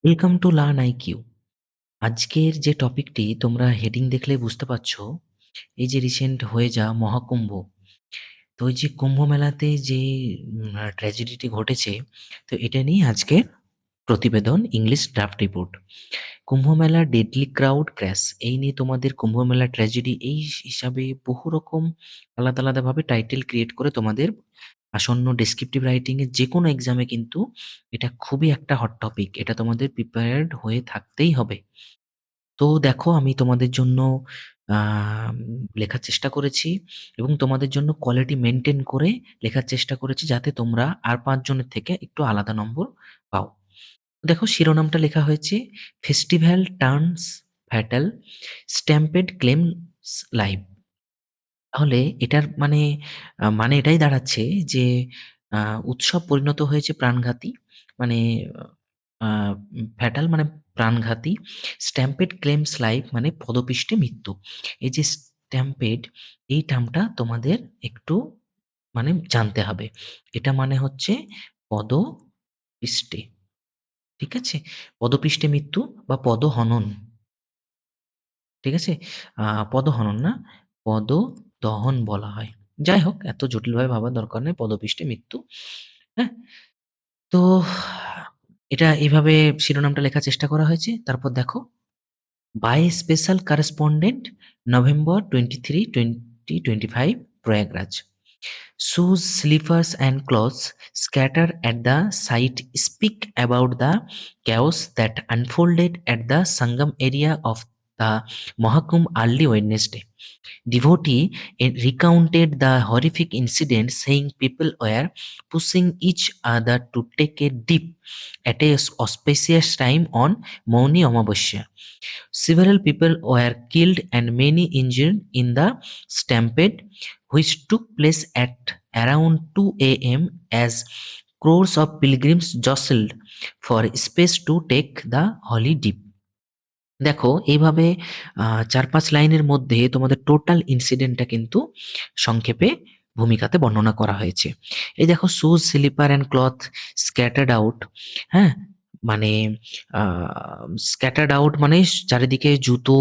Welcome to learn IQ. আজকের যে টপিকটি তোমরা হেডিং দেখলে বুঝতে পারছো, এই যে রিসেন্ট হয়ে যাওয়া মহাকুম্ভ। তো ওই যে কুম্ভ মেলাতে যে ট্র্যাজেডিটি ঘটেছে, তো এটা নিয়ে আজকে প্রতিবেদন, ইংলিশ ড্রাফট রিপোর্ট। কুম্ভ মেলা ডেডলি ক্রাউড ক্র্যাশ, এই নিয়ে তোমাদের কুম্ভ মেলা ট্র্যাজেডি এই হিসাবে বহু রকম আলাদা আলাদাভাবে টাইটেল ক্রিয়েট করে তোমাদের আসন্ন ডেসক্রিপটিভ রাইটিং এর যে কোনো এক্সামে কিন্তু এটা খুবই একটা হট টপিক। এটা তোমাদের প্রিপেয়ার্ড হয়ে থাকতেই হবে। তো দেখো, আমি তোমাদের জন্য লেখার চেষ্টা করেছি এবং তোমাদের জন্য কোয়ালিটি মেনটেন করে লেখার চেষ্টা করেছি, যাতে তোমরা আর ৫ জনের থেকে একটু আলাদা নম্বর পাও। দেখো, শিরোনামটা লেখা হয়েছে festival turns fatal, stampede claims live. তাহলে এটার মানে এটাই দাঁড়াচ্ছে যে উৎসব পরিণত হয়েছে প্রাণঘাতী। মানে ফ্যাটাল মানে প্রাণঘাতী, স্ট্যাম্পেড ক্লেমস লাইফ মানে পদপিষ্টে মৃত্যু। এই যে স্ট্যাম্পেড, এই টার্মটা তোমাদের একটু জানতে হবে। এটা মানে হচ্ছে পদপিষ্টে, ঠিক আছে? পদপিষ্টে মৃত্যু বা পদহনন, ঠিক আছে? পদহনন না, পদদহন বলা হয়। যাই হোক, এত জটিলভাবে ভাবার দরকার নেই, পদপিষ্টে মৃত্যু। হ্যাঁ? তো এটা এভাবে শিরোনামটা লেখার চেষ্টা করা হয়েছে। তারপর দেখো, by special correspondent, November 23, 2025, Prayagraj. Shoes, slippers, and clothes scattered at the site speak about the chaos that unfolded at the Sangam area of the Mahakumbh early Wednesday. Devotee recounted the horrific incident, saying people were pushing each other to take a dip at a auspicious time on Mauni Amavasya. Several people were killed and many injured in the stampede, which took place at around 2 a.m. as crores of pilgrims jostled for space to take the holy dip. দেখো, এইভাবে ৪-৫ লাইনের মধ্যে তোমাদের total ইনসিডেন্টটা কিন্তু সংক্ষেপে ভূমিকাতে বর্ণনা করা হয়েছে। এই দেখো, shoes, slipper and cloth scattered out. হ্যাঁ? মানে স্ক্যাটার্ড আউট মানে চারিদিকে জুতো,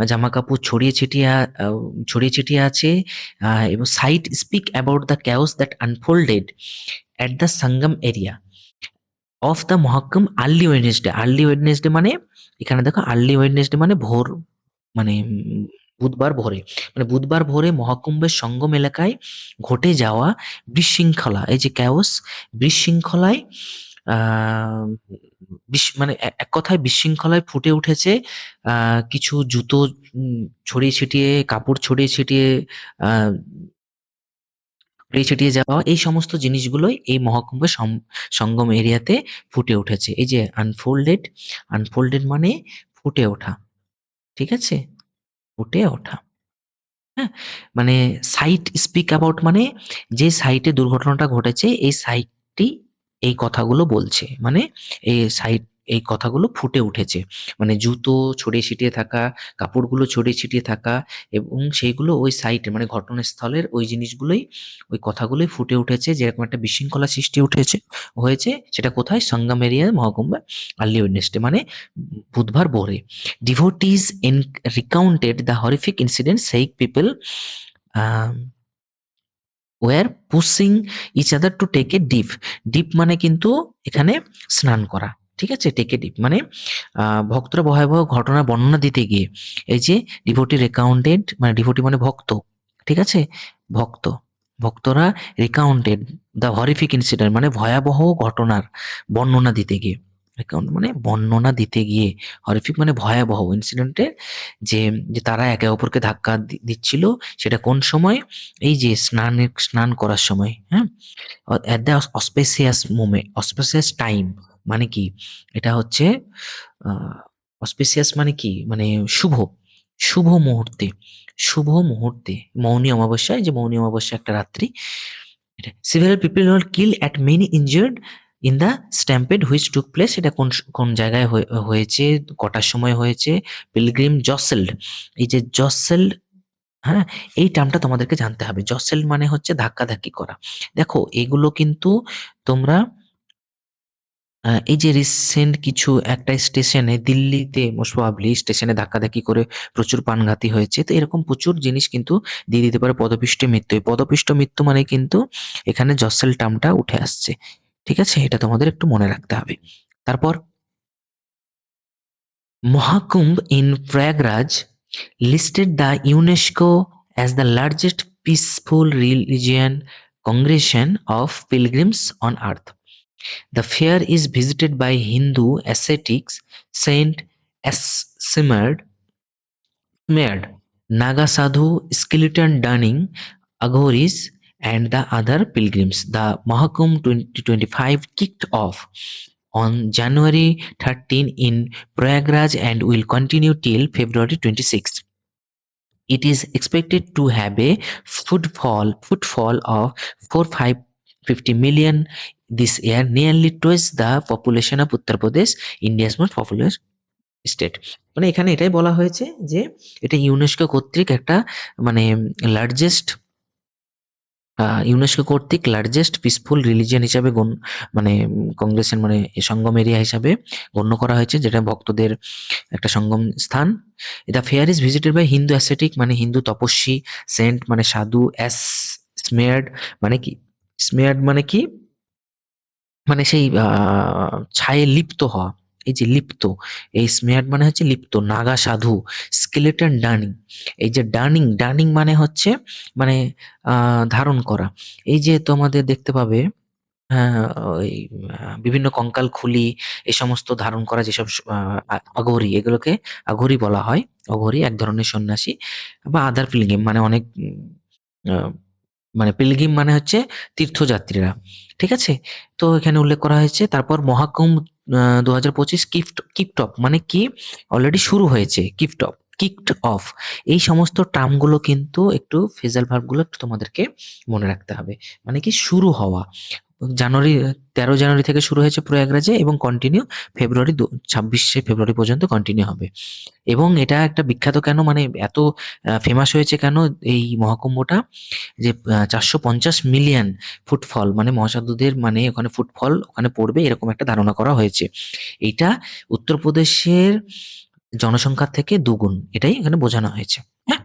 জামাকাপড় ছড়িয়ে ছিটিয়ে আছে। এবং site speak about the chaos that unfolded at the Sangam area of the Mahakumbh early Wednesday. Early Wednesday মানে, এখানে দেখো, আর্লি ওয়েডনেসডে মানে ভোর, মানে বুধবার ভোরে, মানে বুধবার ভোরে মহাকুম্ভের সঙ্গম এলাকায় ঘটে যাওয়া বিশৃঙ্খলা, এই যে ক্যাওস, বিশৃঙ্খলায় আহ মানে এক কথায় বিশৃঙ্খলায় ফুটে উঠেছে কিছু জুতো ছড়িয়ে ছিটিয়ে, কাপড় ছড়িয়ে ছিটিয়ে, আহ ছড়িয়ে ছিটিয়ে যাওয়া, এই সমস্ত জিনিসগুলোই এই মহাকুম্ভের সঙ্গম এরিয়াতে ফুটে উঠেছে। এই যে আনফোল্ডেড, আনফোল্ডেড মানে ফুটে ওঠা, ঠিক আছে? ফুটে ওঠা। হ্যাঁ? মানে সাইট স্পিক অ্যাবাউট মানে যে সাইটে দুর্ঘটনাটা ঘটেছে, এই সাইটটি এই কথাগুলো বলছে। মানে এই সাইট, এই কথাগুলো ফুটে উঠেছে। মানে জুতো ছড়িয়ে ছিটিয়ে থাকা, কাপড়গুলো ছড়িয়ে ছিটিয়ে থাকা, এবং সেইগুলো ওই সাইটে মানে ঘটনাস্থলের ওই জিনিসগুলোই, ওই কথাগুলোই ফুটে উঠেছে। যেরকম একটা বিশৃঙ্খলা সৃষ্টি হয়েছে, সেটা কোথায়? সঙ্গম এরিয়ায় মহাকুম্ভে আর্লি ওয়েডনেসডে মানে বুধবার ভোরে। Devotees recounted the horrific incident, saying people um, were pushing each other to take a dip. Dip মানে কিন্তু এখানে স্নান করা, ঠিক আছে? টেক এ ডিপ মানে ভক্তরা ভয়াবহ ঘটনা বর্ণনা দিতে গিয়ে, এই যে ডিভোটি রেকাউন্টেড মানে ডিভোটি মানে ভক্ত, ঠিক আছে? ভক্ত, ভক্তরা রিকাউন্টেড দ্য হরিফিক ইনসিডেন্ট মানে ভয়াবহ ঘটনার বর্ণনা দিতে গিয়ে, রিকাউন্ট মানে বর্ণনা দিতে গিয়ে, হরিফিক মানে ভয়াবহ, ইনসিডেন্টের যে যে তারা একে অপরকে ধাক্কা দিচ্ছিল, সেটা কোন সময়? এই যে স্নান করার সময়, হ্যাঁ? এট দ্য অস্পেসিয়াস মোমেন্ট, অস্পেসিয়াস টাইম মানে কি? এটা হচ্ছে অস্পেসিয়াস মানে কি? মানে শুভ, শুভ মুহূর্তে, শুভ মুহূর্তে, মৌনী অমাবস্যায়, যে মৌনী অমাবস্যা একটা রাত্রি। এটা several people were killed and many injured in the stampede which took place. এটা কোন কোন জায়গায় হয়েছে, কটার সময় হয়েছে? পিলগ্রিম জসেল্ড, এই যে জসেল্ড, হ্যাঁ, এই টার্মটা তোমাদেরকে জানতে হবে। জসেল মানে হচ্ছে ধাক্কাধাক্কি করা। দেখো, এগুলো কিন্তু তোমরা এই যে রিসেন্ট কিছু একটা স্টেশনে দিল্লিতে মোস্ট প্রবাবলি স্টেশনে ধাক্কাধাক্কি করে প্রচুর প্রাণঘাতী হয়েছে। তো এরকম প্রচুর জিনিস কিন্তু দিয়ে দিতে পারে পদপিষ্ট মৃত্যু। এই পদপিষ্ট মৃত্যু মানে কিন্তু এখানে জসেল টার্মটা উঠে আসছে। ঠিক আছে? এটা তোমাদের একটু মনে রাখতে হবে। তারপর Mahakumbh in Prayagraj listed the UNESCO as the largest peaceful religion congregation of pilgrims on earth. The fair is visited by Hindu ascetics, Saint Asmerd, Naga Sadhu, skeleton dunning, Aghoris, and the other pilgrims. The Mahakumbh 2025 kicked off on January 13 in Prayagraj and will continue till February 26. It is expected to have a footfall of 450 million this year, nearly twice the population of Uttar Pradesh, India's most populous state. মানে এখানে এটাই বলা হয়েছে যে এটা UNESCO কর্তৃক একটা মানে লার্জেস্ট ইউনেস্কো কর্তৃক লার্জেস্ট পিসফুল রিলিজিয়ন হিসাবে মানে কংগ্রেসের মানে সঙ্গম এরিয়া হিসাবে গণ্য করা হয়েছে, যেটা ভক্তদের একটা সঙ্গম স্থান। The fair is visited by Hindu ascetic মানে হিন্দু তপস্বী, সেন্ট মানে সাধু, স্মেয়ার্ড মানে কি, স্মেয়ার্ড মানে কি, মানে সেই ছায়ে লিপ্ত হওয়া। এই যে লিপ্ত, এই স্মেয়ার্ড মানে হচ্ছে লিপ্ত, নাগা সাধু, স্কেলেটন ডার্নিং। এই যে ডার্নিং, ডার্নিং মানে হচ্ছে মানে ধারণ করা। এই যে তোমাদের দেখতে পাবে ওই বিভিন্ন কঙ্কাল খুলি এই সমস্ত ধারণ করা যেসব অঘোরি, এগুলোকে অঘোরি বলা হয়। অঘোরি এক ধরনের সন্ন্যাসী বা আদার পিলগ্রিম মানে অনেক মানে পিলগ্রিম মানে হচ্ছে তীর্থযাত্রীরা। ঠিক আছে? তো এখানে উল্লেখ করা হয়েছে। তারপর মহাকুম্ভ ২০২৫ কিকড অফ মানে কি, অলরেডি শুরু হয়েছে। কিকড অফ এই সমস্ত টার্মগুলো কিন্তু একটু ফ্রেজাল ভার্বগুলো একটু তোমাদেরকে মনে রাখতে হবে। মানে কি শুরু হওয়া। জানুয়ারি ১৩ জানুয়ারি থেকে শুরু হয়েছে প্রয়াগরাজে এবং কন্টিনিউ ফেব্রুয়ারি ২৬শে ফেব্রুয়ারি পর্যন্ত কন্টিনিউ হবে। এবং এটা একটা বিখ্যাত কেন, মানে এত ফেমাস হয়েছে কেন এই মহাকুম্ভটা, যে ৪৫০ মিলিয়ন ফুটফল মানে মহাসাধুদের মানে ওখানে ফুটফল ওখানে পড়বে এরকম একটা ধারণা করা হয়েছে। এইটা উত্তরপ্রদেশের জনসংখ্যার থেকে দ্বিগুণ, এটাই এখানে বোঝানো হয়েছে। হ্যাঁ?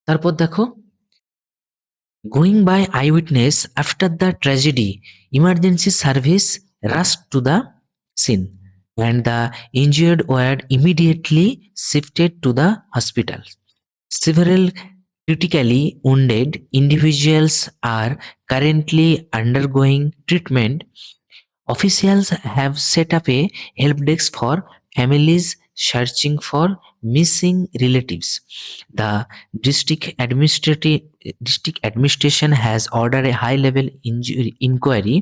তারপর দেখো, going by eyewitness after the tragedy, emergency service rushed to the scene and the injured were immediately shifted to the hospital. Several critically wounded individuals are currently undergoing treatment. Officials have set up a help desk for families searching for missing relatives. The district administration has ordered a high-level inquiry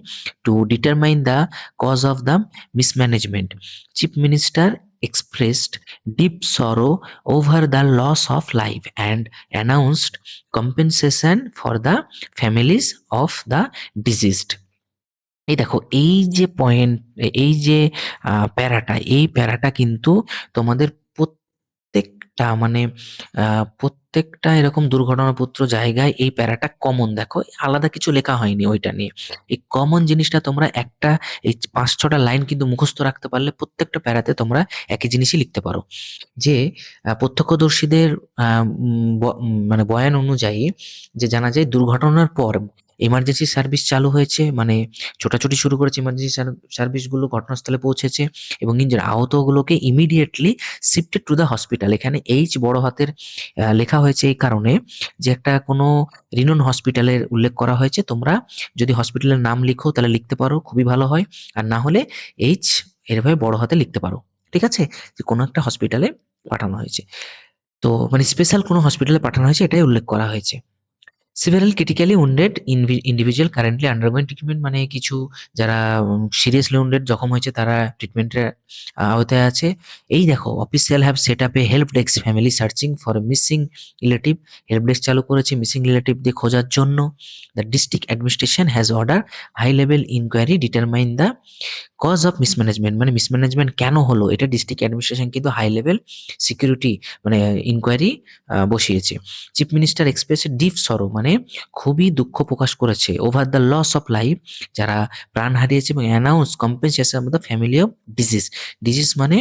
to determine the cause of the mismanagement. Chief Minister expressed deep sorrow over the loss of life and announced compensation for the families of the deceased. এই দেখো এই যে point, এই যে প্যারাটা, এই প্যারাটা কিন্তু তোমাদের প্রত্যেকটা মানে প্রত্যেকটা এরকম দুর্ঘটনাপত্র জায়গায় এই প্যারাটা কমন। দেখো আলাদা কিছু লেখা হয়নি ওইটা নিয়ে। এই কমন জিনিসটা তোমরা একটা এই ৫-৬টা লাইন কিন্তু মুখস্থ রাখতে পারলে প্রত্যেকটা প্যারাতে তোমরা একই জিনিসই লিখতে পারো। যে প্রত্যক্ষদর্শীদের মানে বয়ান অনুযায়ী যে জানা যায় দুর্ঘটনার পর এমার্জেন্সি সার্ভিস চালু হয়েছে, মানে ছোটাছুটি শুরু করেছে, এমার্জেন্সি সার্ভিসগুলো ঘটনাস্থলে পৌঁছেছে এবং ইনজুর আহতগুলোকে immediately shifted to the hospital. এখানে এইচ বড় হাতের লেখা হয়েছে এই কারণে যে একটা কোনো রিনোন হসপিটালের উল্লেখ করা হয়েছে। তোমরা যদি হসপিটালের নাম লিখো তাহলে লিখতে পারো, খুবই ভালো হয়। আর না হলে এইচ এরভাবে বড় হাতে লিখতে পারো। ঠিক আছে? যে কোনো একটা হসপিটালে পাঠানো হয়েছে। তো মানে স্পেশাল কোনো হসপিটালে পাঠানো হয়েছে এটাই উল্লেখ করা হয়েছে। Several critically wounded individual currently undergoing treatment মানে কিছু যারা সিরিয়াসলি wounded জখম হয়েছে তারা ট্রিটমেন্টের আওতায় আছে। এই দেখো official have set up a help desk family searching for missing relative. Help desk চালু করেছে মিসিং রিলেটিভদের খোঁজার জন্য। The district administration has order high level inquiry determine the cause of mismanagement মানে মিসম্যানেজমেন্ট কেন হলো এটা ডিস্ট্রিক্ট অ্যাডমিনিস্ট্রেশন কিন্তু হাই লেভেল সিকিউরিটি মানে ইনকোয়ারি বসিয়েছে। Chief minister express deep sorrow মানে মানে খুবই দুঃখ প্রকাশ করেছে over the loss of life, যারা প্রাণ হারিয়েছে, এবং announce compensation of the family of disease. Disease মানে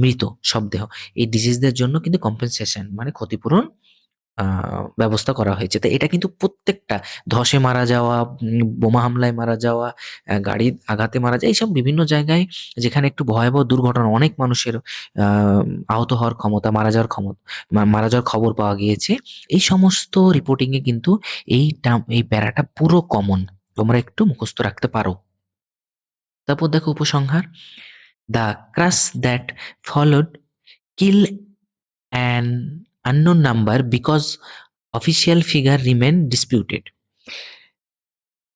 মৃত শবদেহ। এই ডিজিজদের জন্য কিন্তু কম্পেনসেশন মানে ক্ষতিপূরণ ব্যবস্থা করা হয়েছে। তো এটা কিন্তু প্রত্যেকটা ধসে মারা যাওয়া, বোমা হামলায় মারা যাওয়া, গাড়ির আঘাতে মারা যাওয়া, এইসব বিভিন্ন জায়গায় যেখানে একটু ভয়াবহ দুর্ঘটনা অনেক মানুষের আ আহত হওয়ার ক্ষমতা, মারা যাওয়ার খবর পাওয়া গিয়েছে। এই সমস্ত রিপোর্টিং এ কিন্তু এই প্যারাটা পুরো কমন। তোমরা একটু মুখস্থ রাখতে পারো। তারপর দেখো উপসংহার। The crash that followed kill an unknown number because official figure remain disputed,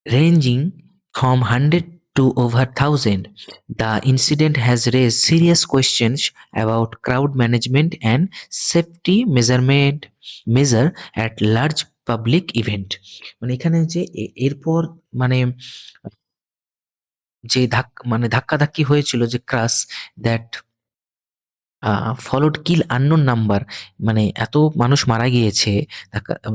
ranging from 100 to over 1,000. The incident has raised serious questions about crowd management and safety measure at large public event. মানে এখানে যে এরপর মানে যে ধাক্কাধাক্কি হয়েছিল, যে crash that followed kill unknown number, মানে এত মানুষ মারা গিয়েছে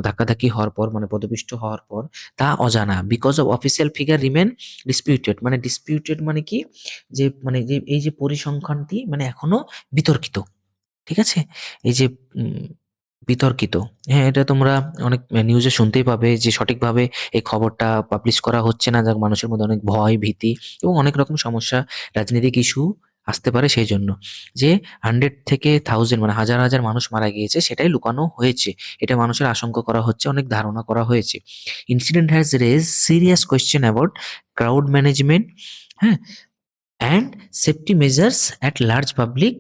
ধাক্কাধাক্কি হওয়ার পর, মানে পদপিষ্ট হওয়ার পর, তা অজানা। Because of official figure remain disputed, মানে ডিসপিউটেড মানে কি, যে মানে যে এই যে পরিসংখ্যানটি মানে এখনো বিতর্কিত। ঠিক আছে? এই যে উম বিতর্কিত। হ্যাঁ, এটা তোমরা অনেক নিউজে শুনতেই পাবে যে সঠিকভাবে এই খবরটা পাবলিশ করা হচ্ছে না, যার মানুষের মধ্যে অনেক ভয়, ভীতি এবং অনেক রকম সমস্যা, রাজনৈতিক ইস্যু আসতে পারে সেইজন্য। যে 100 থেকে 1000 মানে হাজার, হাজার মানুষ মারা গিয়েছে সেটাই লুকানো হয়েছে। এটা মানুষের আশঙ্কা করা হচ্ছে, অনেক ধারণা করা হয়েছে। Incident has raised serious question about crowd management, হ্যাঁ? And safety measures at large public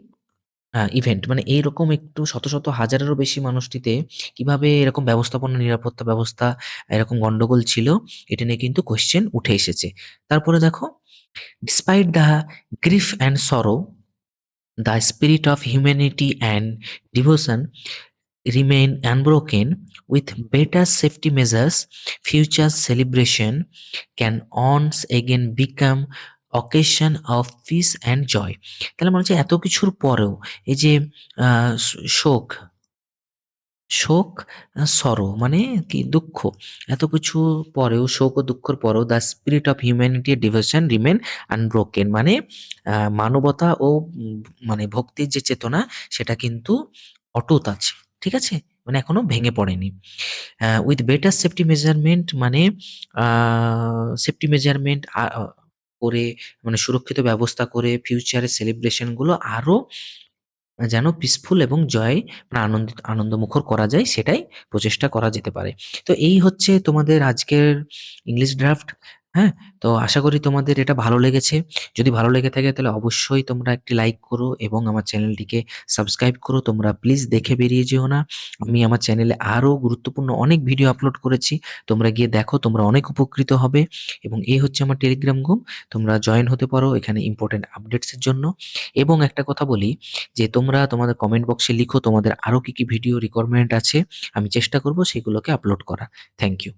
event, মানে এইরকম একটু শত, শত হাজারেরও বেশি মানুষটিতে কিভাবে এরকম ব্যবস্থাপনা, নিরাপত্তা ব্যবস্থা এরকম গন্ডগোল ছিল, এটা নিয়ে কিন্তু কোয়েশ্চেন উঠে এসেছে। তারপরে দেখো, despite the grief and sorrow, the spirit of humanity and devotion remain unbroken. With better safety measures, future celebration can once again become occasion of peace and joy. তাহলে মনে হচ্ছে এত কিছুর পরেও এই যে শোক, শোক, সরো মানে কি দুঃখ। এত কিছু পরেও শোক ও দুঃখের পরেও the spirit of humanity devotion remain unbroken, মানে মানবতা ও মানে ভক্তির যে চেতনা সেটা কিন্তু অটুট আছে। ঠিক আছে? মানে এখনো ভেঙে পড়েনি। উইথ বেটার সেফটি মেজারমেন্ট মানে সেফটি মেজারমেন্ট করে, মানে সুরক্ষিত ব্যবস্থা করে ফিউচারে সেলিব্রেশন গুলো আরো যেন পিসফুল এবং মানে আনন্দমুখর করা যায়, সেটাই প্রচেষ্টা করা যেতে পারে। তো এই হচ্ছে তোমাদের আজকের ইংলিশ ড্রাফট। হ্যাঁ? তো আশা করি তোমাদের এটা ভালো লেগেছে। যদি ভালো লেগে থাকে তাহলে অবশ্যই তোমরা একটি লাইক করো এবং আমার চ্যানেলটিকে সাবস্ক্রাইব করো। তোমরা প্লিজ দেখে বেরিয়ে যেও না। আমি আমার চ্যানেলে আরো গুরুত্বপূর্ণ অনেক ভিডিও আপলোড করেছি। তোমরা গিয়ে দেখো, তোমরা অনেক উপকৃত হবে। এবং এই হচ্ছে আমার টেলিগ্রাম গ্রুপ। তোমরা জয়েন হতে পারো এখানে ইম্পোর্টেন্ট আপডেটস এর জন্য। এবং একটা কথা বলি, যে তোমরা তোমাদের কমেন্ট বক্সে লিখো তোমাদের আরো কি, কি ভিডিও রিকোয়ারমেন্ট আছে। আমি চেষ্টা করব সেগুলোকে আপলোড করা। Thank you.